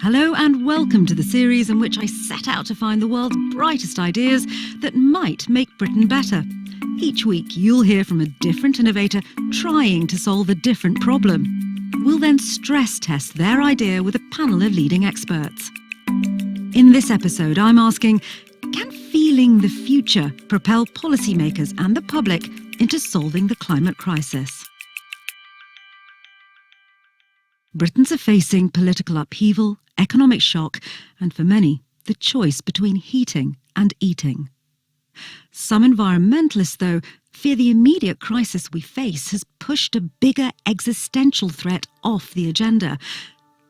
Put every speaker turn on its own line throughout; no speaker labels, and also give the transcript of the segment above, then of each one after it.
Hello and welcome to the series in which I set out to find the world's brightest ideas that might make Britain better. Each week you'll hear from a different innovator trying to solve a different problem. We'll then stress test their idea with a panel of leading experts. In this episode I'm asking, can feeling the future propel policymakers and the public into solving the climate crisis? Britons are facing political upheaval, economic shock, and for many, the choice between heating and eating. Some environmentalists, though, fear the immediate crisis we face has pushed a bigger existential threat off the agenda.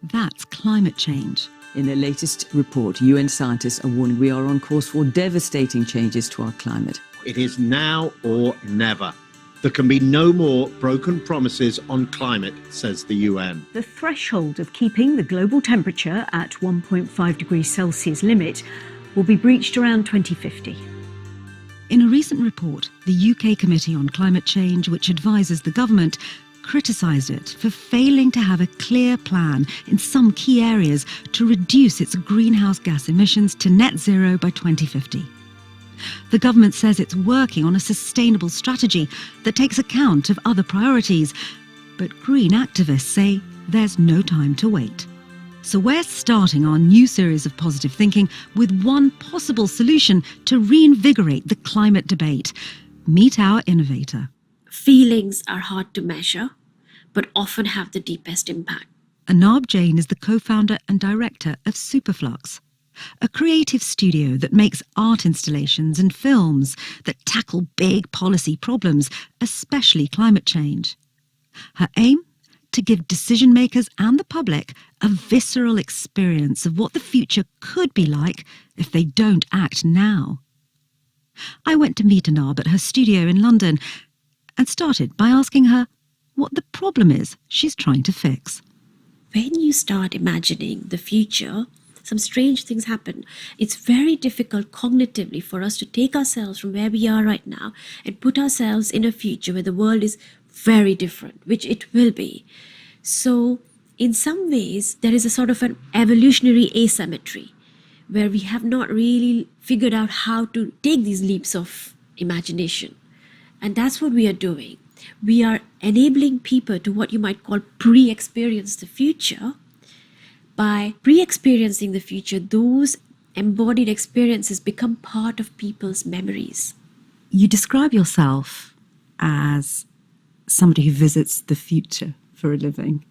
That's climate change.
In their latest report, UN scientists are warning we are on course for devastating changes to our climate.
It is now or never. There can be no more broken promises on climate, says the UN.
The threshold of keeping the global temperature at 1.5 degrees Celsius limit will be breached around 2050.
In a recent report, the UK Committee on Climate Change, which advises the government, criticised it for failing to have a clear plan in some key areas to reduce its greenhouse gas emissions to net zero by 2050. The government says it's working on a sustainable strategy that takes account of other priorities, but green activists say there's no time to wait. So we're starting our new series of positive thinking with one possible solution to reinvigorate the climate debate. Meet our innovator.
Feelings are hard to measure, but often have the deepest impact.
Anab Jain is the co-founder and director of Superflux, a creative studio that makes art installations and films that tackle big policy problems, especially climate change. Her aim? To give decision makers and the public a visceral experience of what the future could be like if they don't act now. I went to meet Anab at her studio in London and started by asking her what the problem is she's trying to fix.
When you start imagining the future, some strange things happen. It's very difficult cognitively for us to take ourselves from where we are right now and put ourselves in a future where the world is very different, which it will be. So, in some ways, there is a sort of an evolutionary asymmetry where we have not really figured out how to take these leaps of imagination. And that's what we are doing. We are enabling people to what you might call pre-experience the future. By pre-experiencing the future, those embodied experiences become part of people's memories.
You describe yourself as somebody who visits the future for a living.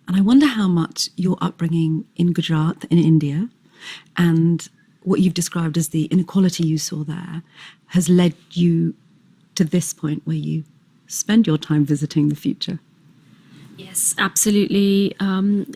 And I wonder how much your upbringing in Gujarat, in India, and what you've described as the inequality you saw there has led you to this point where you spend your time visiting the future.
Yes, absolutely.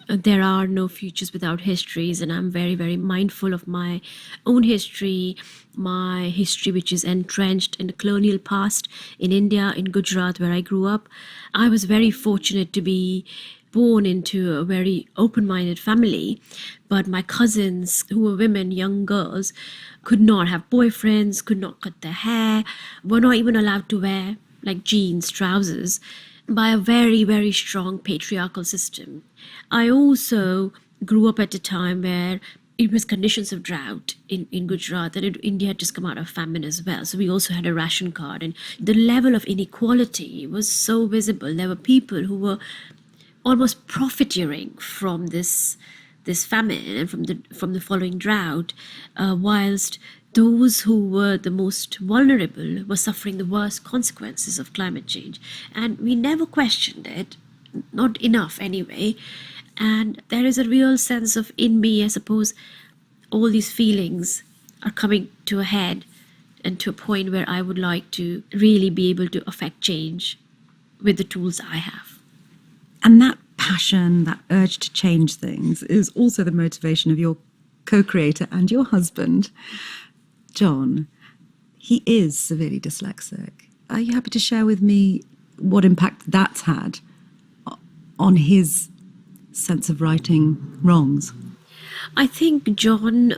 There are no futures without histories, and I'm very, very mindful of my own history, my history which is entrenched in the colonial past in India, in Gujarat, where I grew up. I was very fortunate to be born into a very open-minded family, but my cousins, who were women, young girls, could not have boyfriends, could not cut their hair, were not even allowed to wear like jeans, trousers, by a very, very strong patriarchal system. I also grew up at a time where it was conditions of drought in Gujarat, and India had just come out of famine as well. So we also had a ration card, and the level of inequality was so visible. There were people who were almost profiteering from this famine and from the following drought, whilst those who were the most vulnerable were suffering the worst consequences of climate change. And we never questioned it, not enough anyway. And there is a real sense of, in me, I suppose, all these feelings are coming to a head and to a point where I would like to really be able to affect change with the tools I have.
And that passion, that urge to change things is also the motivation of your co-creator and your husband, John. He is severely dyslexic. Are you happy to share with me what impact that's had on his sense of righting wrongs?
I think John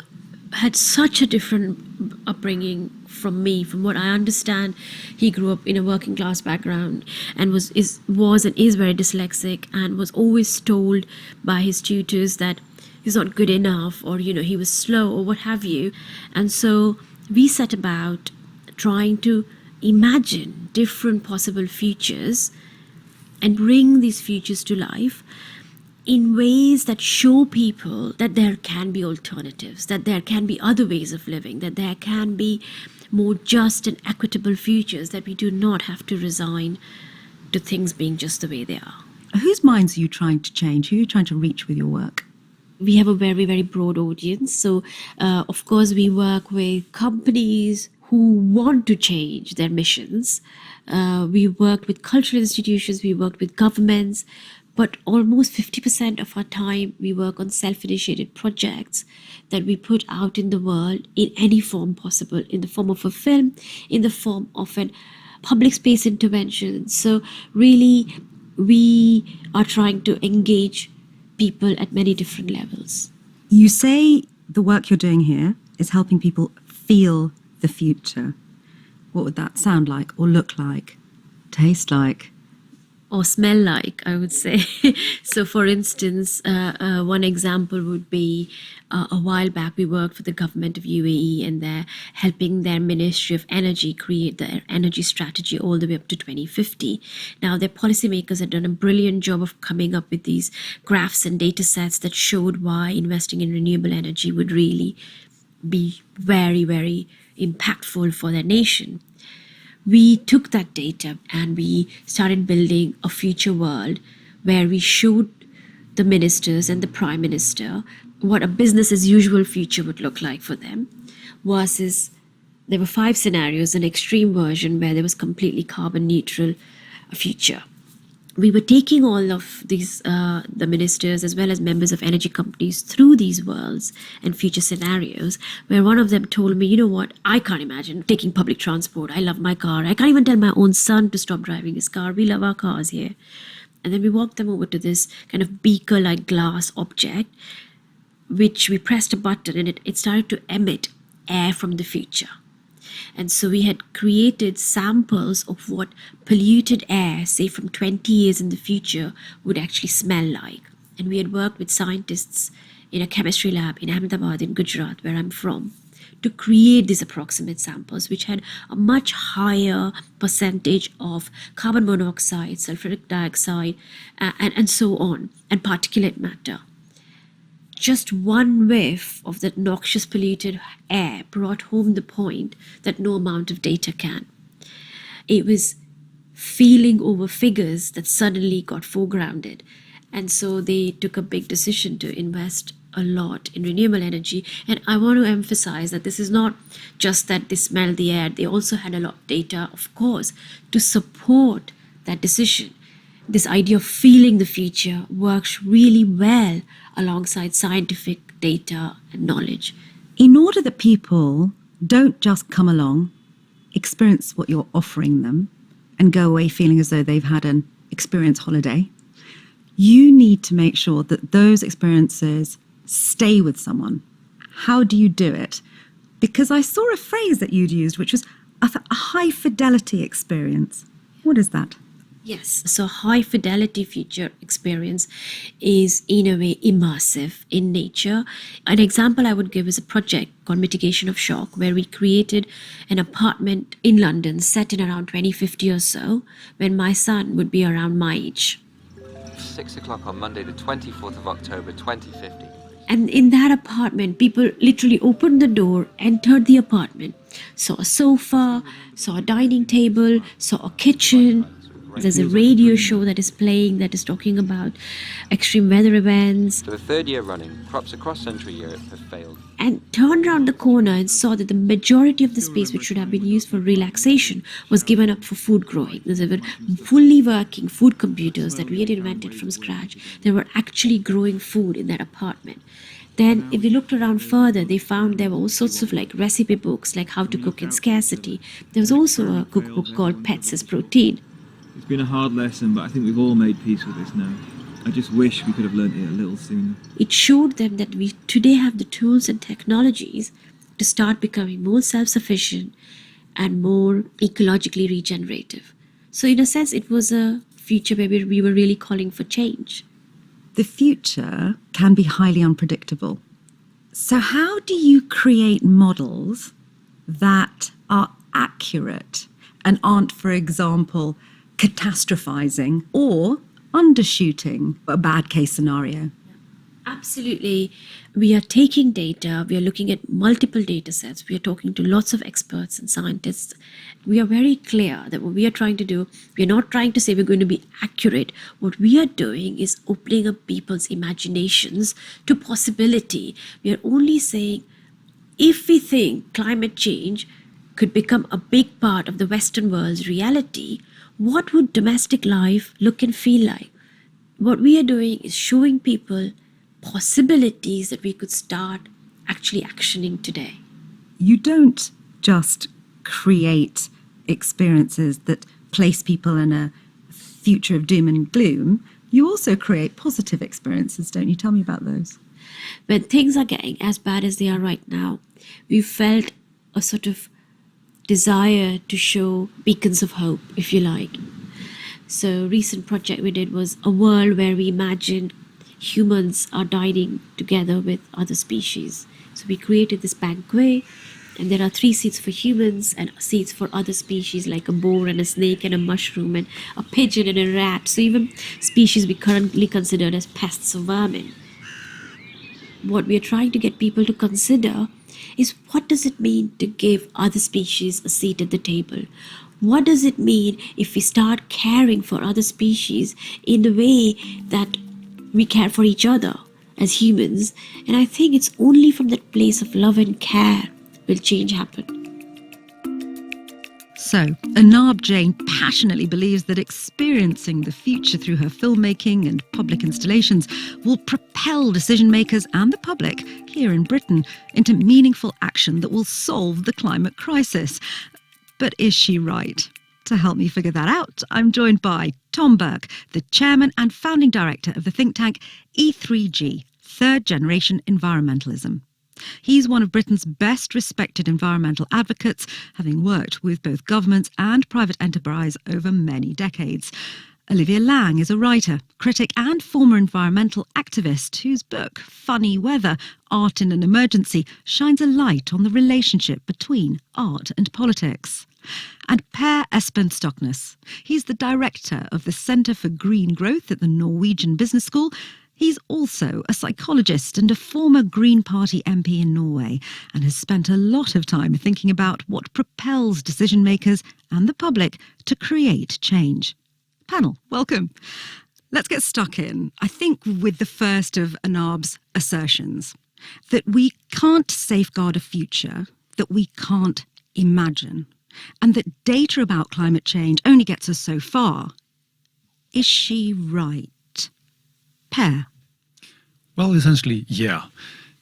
had such a different upbringing from me. From what I understand, he grew up in a working class background and was and is very dyslexic, and was always told by his tutors that he's not good enough, or, he was slow, or what have you. And so we set about trying to imagine different possible futures and bring these futures to life in ways that show people that there can be alternatives, that there can be other ways of living, that there can be more just and equitable futures, that we do not have to resign to things being just the way they are.
Whose minds are you trying to change? Who are you trying to reach with your work?
We have a very, very broad audience. So, of course, we work with companies who want to change their missions. We worked with cultural institutions, we worked with governments, but almost 50% of our time we work on self-initiated projects that we put out in the world in any form possible, in the form of a film, in the form of an public space intervention. So really, we are trying to engage people at many different levels.
You say the work you're doing here is helping people feel the future. What would that sound like, or look like, taste like?
Or smell like, I would say. So, for instance, one example would be a while back we worked for the government of UAE, and they're helping their Ministry of Energy create their energy strategy all the way up to 2050. Now, their policymakers had done a brilliant job of coming up with these graphs and data sets that showed why investing in renewable energy would really be very, very impactful for their nation. We took that data and we started building a future world where we showed the ministers and the prime minister what a business as usual future would look like for them, versus there were 5 scenarios, an extreme version where there was completely carbon neutral future. We were taking all of these, the ministers as well as members of energy companies through these worlds and future scenarios, where one of them told me, you know what, I can't imagine taking public transport. I love my car. I can't even tell my own son to stop driving his car. We love our cars here. And then we walked them over to this kind of beaker-like glass object, which we pressed a button and it started to emit air from the future. And so we had created samples of what polluted air, say from 20 years in the future, would actually smell like. And we had worked with scientists in a chemistry lab in Ahmedabad in Gujarat, where I'm from, to create these approximate samples, which had a much higher percentage of carbon monoxide, sulfuric dioxide, and so on, and particulate matter. Just one whiff of that noxious polluted air brought home the point that no amount of data can. It was feeling over figures that suddenly got foregrounded. And so they took a big decision to invest a lot in renewable energy. And I want to emphasize that this is not just that they smelled the air, they also had a lot of data, of course, to support that decision. This idea of feeling the future works really well alongside scientific data and knowledge.
In order that people don't just come along, experience what you're offering them, and go away feeling as though they've had an experience holiday, you need to make sure that those experiences stay with someone. How do you do it? Because I saw a phrase that you'd used, which was a high fidelity experience. What is that?
Yes, so high fidelity future experience is in a way immersive in nature. An example I would give is a project called Mitigation of Shock, where we created an apartment in London set in around 2050 or so, when my son would be around my age.
6 o'clock on Monday, the 24th of October, 2050.
And in that apartment, people literally opened the door, entered the apartment, saw a sofa, saw a dining table, saw a kitchen. There's a radio show that is playing that is talking about extreme weather events.
For the 3rd year running, crops across Central Europe have failed.
And turned around the corner and saw that the majority of the space which should have been used for relaxation was given up for food growing. There were fully working food computers that we had invented from scratch. They were actually growing food in that apartment. Then if we looked around further, they found there were all sorts of like recipe books, like how to cook in scarcity. There was also a cookbook called Pets as Protein.
It's been a hard lesson, but I think we've all made peace with this now. I just wish we could have learnt it a little sooner.
It showed them that we today have the tools and technologies to start becoming more self-sufficient and more ecologically regenerative. So in a sense, it was a future where we were really calling for change.
The future can be highly unpredictable. So how do you create models that are accurate and aren't, for example, catastrophizing or undershooting a bad case scenario?
Absolutely. We are taking data, we are looking at multiple data sets, we are talking to lots of experts and scientists. We are very clear that what we are trying to do, we are not trying to say we're going to be accurate. What we are doing is opening up people's imaginations to possibility. We are only saying, if we think climate change could become a big part of the Western world's reality, what would domestic life look and feel like? What we are doing is showing people possibilities that we could start actually actioning today.
You don't just create experiences that place people in a future of doom and gloom. You also create positive experiences, don't you? Tell me about those.
When things are getting as bad as they are right now, we felt a sort of desire to show beacons of hope, if you like. So recent project we did was a world where we imagined humans are dining together with other species. So we created this banquet, and there are 3 seats for humans and seats for other species like a boar and a snake and a mushroom and a pigeon and a rat. So even species we currently considered as pests or vermin. What we are trying to get people to consider is, what does it mean to give other species a seat at the table? What does it mean if we start caring for other species in the way that we care for each other as humans? And I think it's only from that place of love and care will change happen.
So, Anab Jain passionately believes that experiencing the future through her filmmaking and public installations will propel decision makers and the public here in Britain into meaningful action that will solve the climate crisis. But is she right? To help me figure that out, I'm joined by Tom Burke, the chairman and founding director of the think tank E3G, Third Generation Environmentalism. He's one of Britain's best respected environmental advocates, having worked with both governments and private enterprise over many decades. Olivia Laing is a writer, critic and former environmental activist whose book, Funny Weather, Art in an Emergency, shines a light on the relationship between art and politics. And Per Espen Stoknes. He's the director of the Centre for Green Growth at the Norwegian Business School. He's also a psychologist and a former Green Party MP in Norway, and has spent a lot of time thinking about what propels decision makers and the public to create change. Panel, welcome. Let's get stuck in, I think, with the first of Anab's assertions, that we can't safeguard a future that we can't imagine, and that data about climate change only gets us so far. Is she right? Per?
Well, essentially, yeah.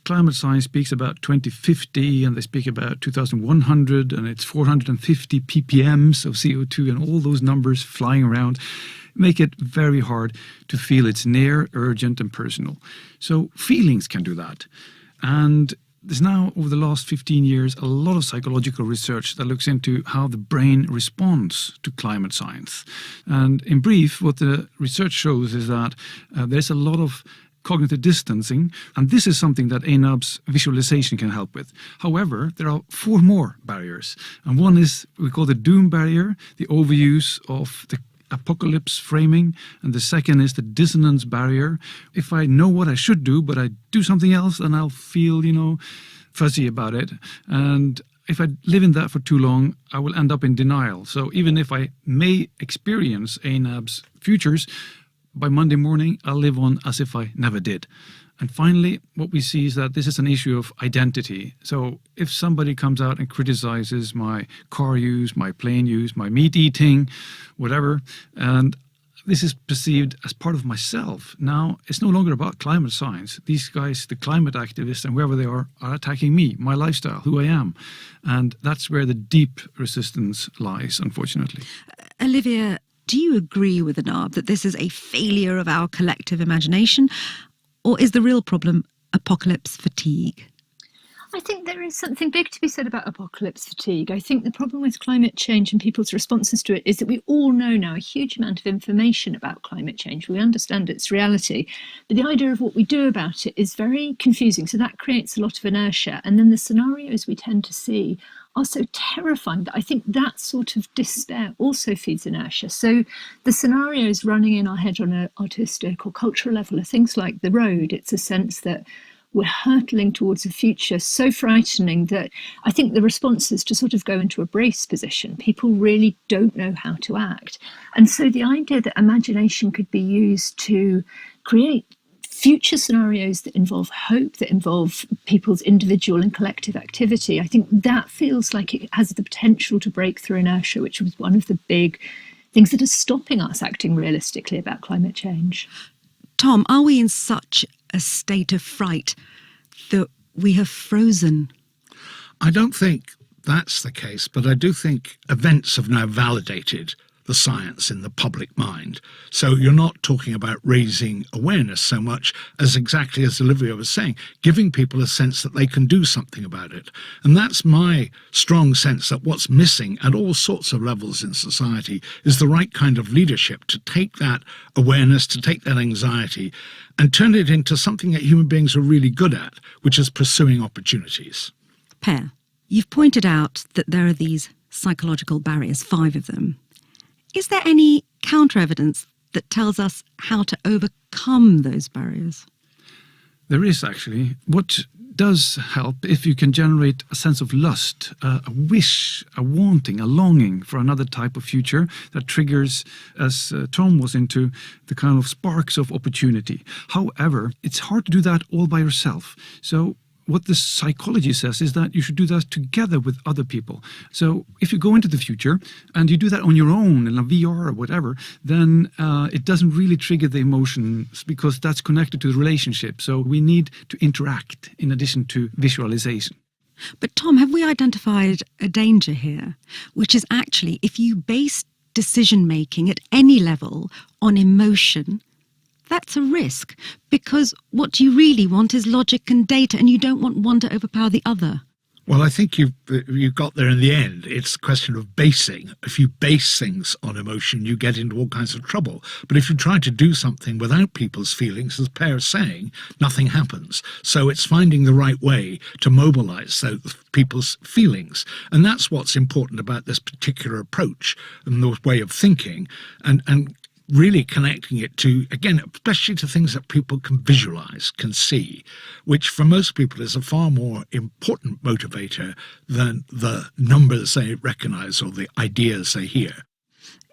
Climate science speaks about 2050 and they speak about 2100 and it's 450 ppms of CO2 and all those numbers flying around make it very hard to feel it's near, urgent and personal. So feelings can do that. And there's now, over the last 15 years, a lot of psychological research that looks into how the brain responds to climate science. And in brief, what the research shows is that there's a lot of cognitive distancing, and this is something that Anab's visualization can help with. However, there are 4 more barriers, and one is we call the doom barrier, the overuse of the apocalypse framing, and the second is the dissonance barrier. If I know what I should do, but I do something else, then I'll feel, fuzzy about it. And if I live in that for too long, I will end up in denial. So even if I may experience Anab's futures, by Monday morning, I'll live on as if I never did. And finally, what we see is that this is an issue of identity. So if somebody comes out and criticizes my car use, my plane use, my meat eating, whatever, and this is perceived as part of myself. Now, it's no longer about climate science. These guys, the climate activists and whoever they are attacking me, my lifestyle, who I am. And that's where the deep resistance lies, unfortunately.
Olivia, do you agree with Anab that this is a failure of our collective imagination? Or is the real problem apocalypse fatigue?
I think there is something big to be said about apocalypse fatigue. I think the problem with climate change and people's responses to it is that we all know now a huge amount of information about climate change. We understand its reality, but the idea of what we do about it is very confusing. So that creates a lot of inertia. And then the scenarios we tend to see are so terrifying that I think that sort of despair also feeds inertia. So the scenarios running in our head on an artistic or cultural level are things like The Road. It's a sense that we're hurtling towards a future so frightening that I think the response is to sort of go into a brace position. People really don't know how to act. And so the idea that imagination could be used to create future scenarios that involve hope, that involve people's individual and collective activity, I think that feels like it has the potential to break through inertia, which was one of the big things that are stopping us acting realistically about climate change.
Tom, are we in such a state of fright that we have frozen?
I don't think that's the case, but I do think events have now validated the science in the public mind. So you're not talking about raising awareness so much as, exactly as Olivia was saying, giving people a sense that they can do something about it. And that's my strong sense that what's missing at all sorts of levels in society is the right kind of leadership to take that awareness, to take that anxiety and turn it into something that human beings are really good at, which is pursuing opportunities.
Per, you've pointed out that there are these psychological barriers, 5 of them. Is there any counter-evidence that tells us how to overcome those barriers?
There is actually. What does help if you can generate a sense of lust, a wish, a wanting, a longing for another type of future that triggers, as Tom was into, the kind of sparks of opportunity. However, it's hard to do that all by yourself. So what the psychology says is that you should do that together with other people. So if you go into the future and you do that on your own in a VR or whatever, then it doesn't really trigger the emotions because that's connected to the relationship. So we need to interact in addition to visualization.
But Tom, have we identified a danger here, which is actually if you base decision-making at any level on emotion, that's a risk, because what you really want is logic and data, and you don't want one to overpower the other.
Well, I think you got there in the end. It's a question of basing. If you base things on emotion, you get into all kinds of trouble. But if you try to do something without people's feelings, as Per is saying, nothing happens. So it's finding the right way to mobilize those people's feelings. And that's what's important about this particular approach and the way of thinking, and really connecting it to, again, especially to things that people can visualize, can see, which for most people is a far more important motivator than the numbers they recognize or the ideas they hear.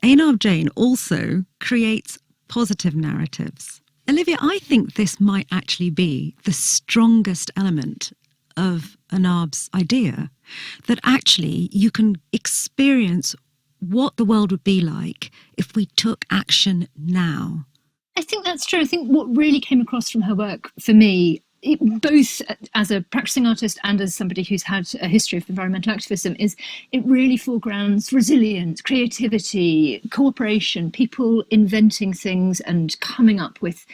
Einarv Jain also creates positive narratives. Olivia, I think this might actually be the strongest element of Einarv's idea, that actually you can experience what the world would be like if we took action now.
I think that's true. I think what really came across from her work for me, both as a practicing artist and as somebody who's had a history of environmental activism, is it really foregrounds resilience, creativity, cooperation, people inventing things and coming up with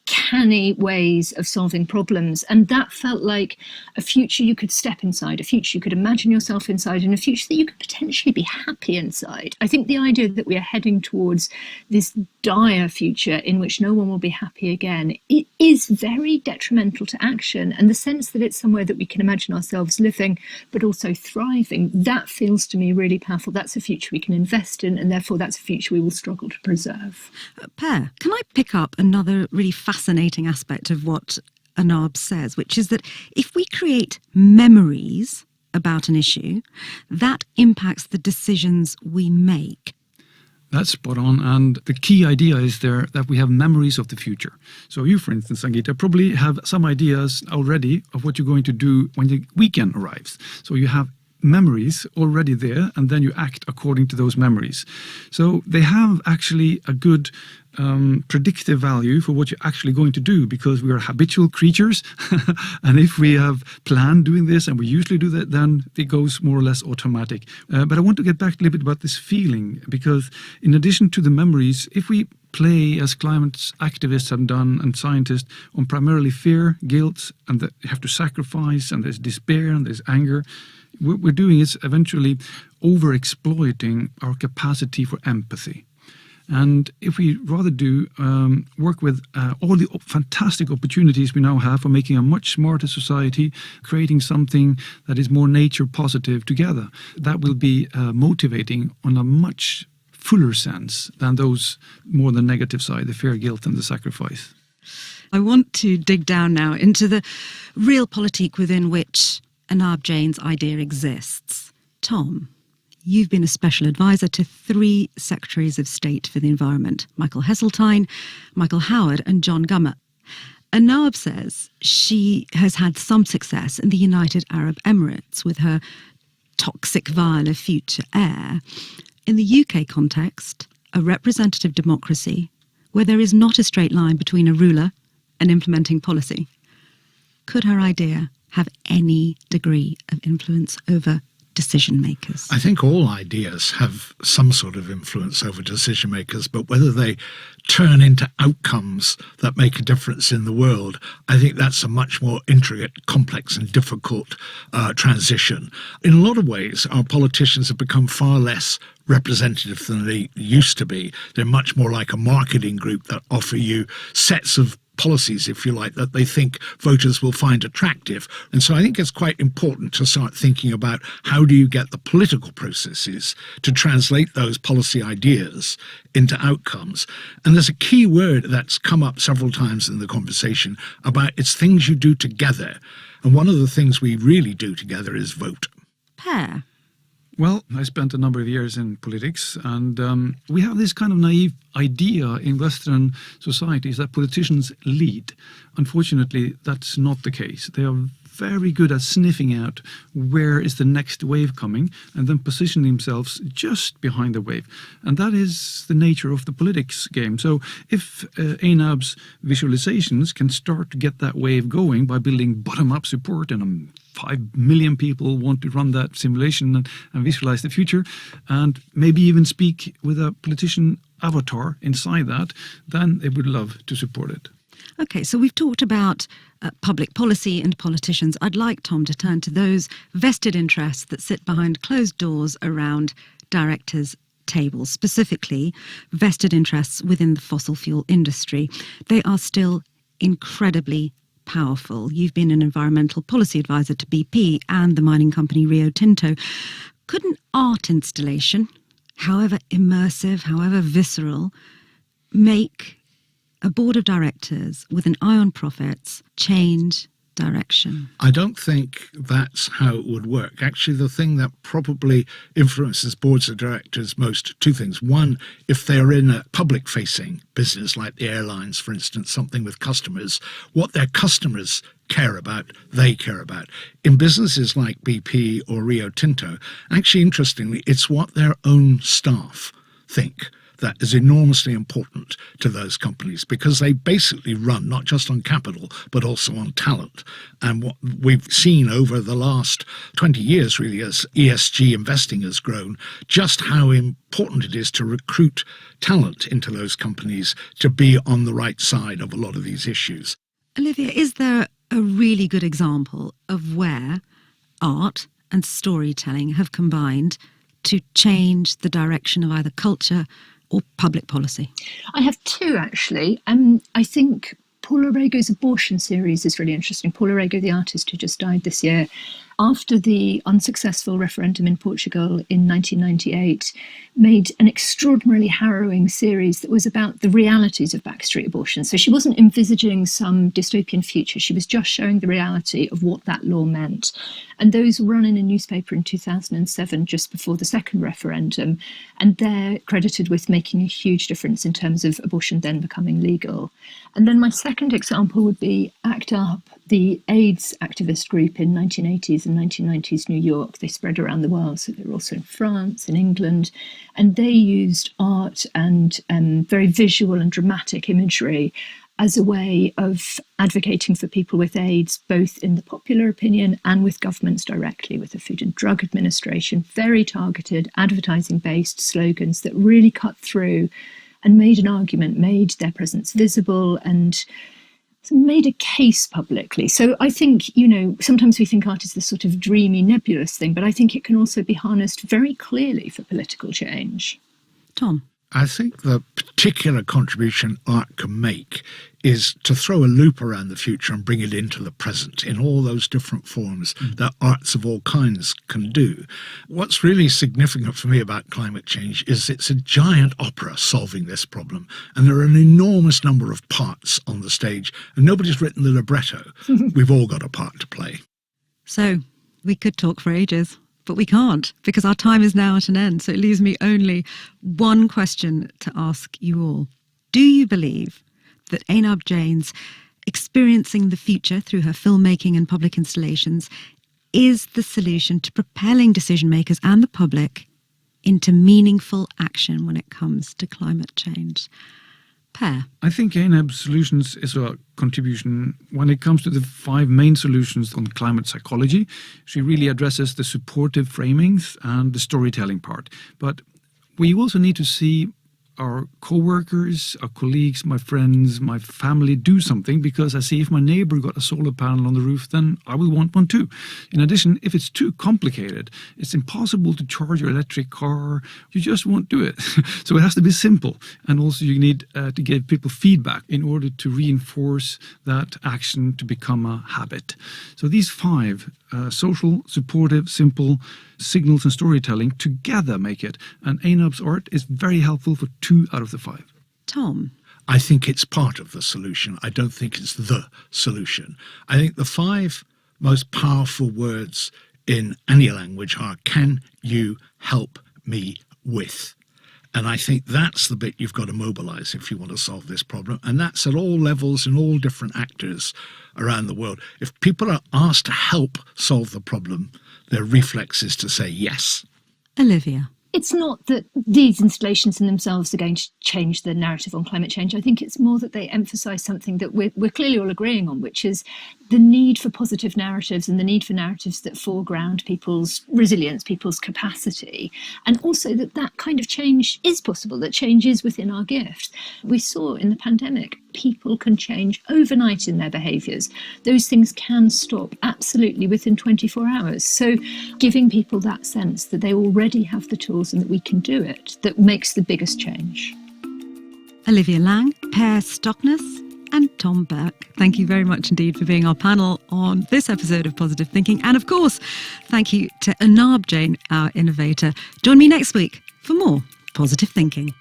canny ways of solving problems. And that felt like a future you could step inside, a future you could imagine yourself inside, and a future that you could potentially be happy inside. I think the idea that we are heading towards this dire future in which no one will be happy again, it is very detrimental to action. And the sense that it's somewhere that we can imagine ourselves living, but also thriving, that feels to me really powerful. That's a future we can invest in, and therefore that's a future we will struggle to preserve.
Per, can I pick up another really fascinating aspect of what Einarv says, which is that if we create memories about an issue, that impacts the decisions we make.
That's spot on, and the key idea is there that we have memories of the future. So you, for instance, Sangeeta, probably have some ideas already of what you're going to do when the weekend arrives. So you have memories already there, and then you act according to those memories. So they have actually a good predictive value for what you're actually going to do, because we are habitual creatures. And if we have planned doing this, and we usually do that, then it goes more or less automatic. But I want to get back a little bit about this feeling, because in addition to the memories, if we play, as climate activists have done and scientists, on primarily fear, guilt, and that you have to sacrifice, and there's despair and there's anger. What we're doing is eventually over-exploiting our capacity for empathy. And if we rather do work with all the fantastic opportunities we now have for making a much smarter society, creating something that is more nature positive together, that will be motivating on a much fuller sense than those more the negative side, the fear, guilt and the sacrifice.
I want to dig down now into the real politique within which Anab Jain's idea exists. Tom, you've been a special advisor to 3 Secretaries of State for the Environment, Michael Heseltine, Michael Howard and John Gummer. Anab says she has had some success in the United Arab Emirates with her toxic vial of future air. In the UK context, a representative democracy where there is not a straight line between a ruler and implementing policy. Could her idea have any degree of influence over decision makers?
I think all ideas have some sort of influence over decision makers, but whether they turn into outcomes that make a difference in the world, I think that's a much more intricate, complex and difficult transition. In a lot of ways, our politicians have become far less representative than they used to be. They're much more like a marketing group that offer you sets of policies, if you like, that they think voters will find attractive. And so I think it's quite important to start thinking about how do you get the political processes to translate those policy ideas into outcomes. And there's a key word that's come up several times in the conversation about it's things you do together. And one of the things we really do together is vote.
Per?
Well, I spent a number of years in politics, and we have this kind of naive idea in Western societies that politicians lead. Unfortunately, that's not the case. They are very good at sniffing out where is the next wave coming and then positioning themselves just behind the wave. And that is the nature of the politics game. So if Anab's visualizations can start to get that wave going by building bottom-up support, and 5 million people want to run that simulation and visualize the future, and maybe even speak with a politician avatar inside that, then they would love to support it.
Okay, so we've talked about public policy and politicians. I'd like, Tom, to turn to those vested interests that sit behind closed doors around directors' tables, specifically vested interests within the fossil fuel industry. They are still incredibly powerful. You've been an environmental policy advisor to BP and the mining company Rio Tinto. Could an art installation, however immersive, however visceral, make a board of directors with an eye on profits change direction?
I don't think that's how it would work. Actually, the thing that probably influences boards of directors most, 2 things. One, if they're in a public-facing business like the airlines, for instance, something with customers, what their customers care about, they care about. In businesses like BP or Rio Tinto, actually, interestingly, it's what their own staff think that is enormously important to those companies, because they basically run not just on capital but also on talent. And what we've seen over the last 20 years really as ESG investing has grown, just how important it is to recruit talent into those companies to be on the right side of a lot of these issues.
Olivia, is there a really good example of where art and storytelling have combined to change the direction of either culture or public policy?
I have 2, actually. I think Paul Orego's abortion series is really interesting. Paul Orego, the artist who just died this year, after the unsuccessful referendum in Portugal in 1998, made an extraordinarily harrowing series that was about the realities of backstreet abortion. So she wasn't envisaging some dystopian future. She was just showing the reality of what that law meant. And those were run in a newspaper in 2007, just before the second referendum. And they're credited with making a huge difference in terms of abortion then becoming legal. And then my second example would be ACT UP, the AIDS activist group in 1980s and 1990s New York. They spread around the world, so they were also in France, in England, and they used art and very visual and dramatic imagery as a way of advocating for people with AIDS, both in the popular opinion and with governments directly, with the Food and Drug Administration, very targeted, advertising-based slogans that really cut through and made an argument, made their presence visible, and made a case publicly. So I think, sometimes we think art is this sort of dreamy, nebulous thing, but I think it can also be harnessed very clearly for political change.
Tom?
I think the particular contribution art can make is to throw a loop around the future and bring it into the present in all those different forms that arts of all kinds can do. What's really significant for me about climate change is it's a giant opera solving this problem, and there are an enormous number of parts on the stage, and nobody's written the libretto. We've all got a part to play.
So, we could talk for ages, but we can't, because our time is now at an end. So it leaves me only one question to ask you all. Do you believe that Ainab Jain's experiencing the future through her filmmaking and public installations is the solution to propelling decision makers and the public into meaningful action when it comes to climate change? Per?
I think Ainab's solutions is a contribution when it comes to the 5 main solutions on climate psychology. She really addresses the supportive framings and the storytelling part. But we also need to see our co-workers, our colleagues, my friends, my family do something, because I see if my neighbor got a solar panel on the roof, then I will want one too. In addition, if it's too complicated, it's impossible to charge your electric car, you just won't do it. So it has to be simple. And also you need to give people feedback in order to reinforce that action to become a habit. So these 5, social, supportive, simple, signals and storytelling together make it. And Ainab's art is very helpful for 2 out of the 5.
Tom?
I think it's part of the solution. I don't think it's the solution. I think the 5 most powerful words in any language are, can you help me with? And I think that's the bit you've got to mobilize if you want to solve this problem. And that's at all levels and all different actors around the world. If people are asked to help solve the problem, their reflex is to say yes.
Olivia?
It's not that these installations in themselves are going to change the narrative on climate change. I think it's more that they emphasise something that we're clearly all agreeing on, which is the need for positive narratives and the need for narratives that foreground people's resilience, people's capacity, and also that kind of change is possible, that change is within our gift. We saw in the pandemic, people can change overnight in their behaviours. Those things can stop absolutely within 24 hours. So giving people that sense that they already have the tools and that we can do it, that makes the biggest change.
Olivia Lang, Per Stockness and Tom Burke, thank you very much indeed for being our panel on this episode of Positive Thinking. And of course, thank you to Ainab Jain, our innovator. Join me next week for more Positive Thinking.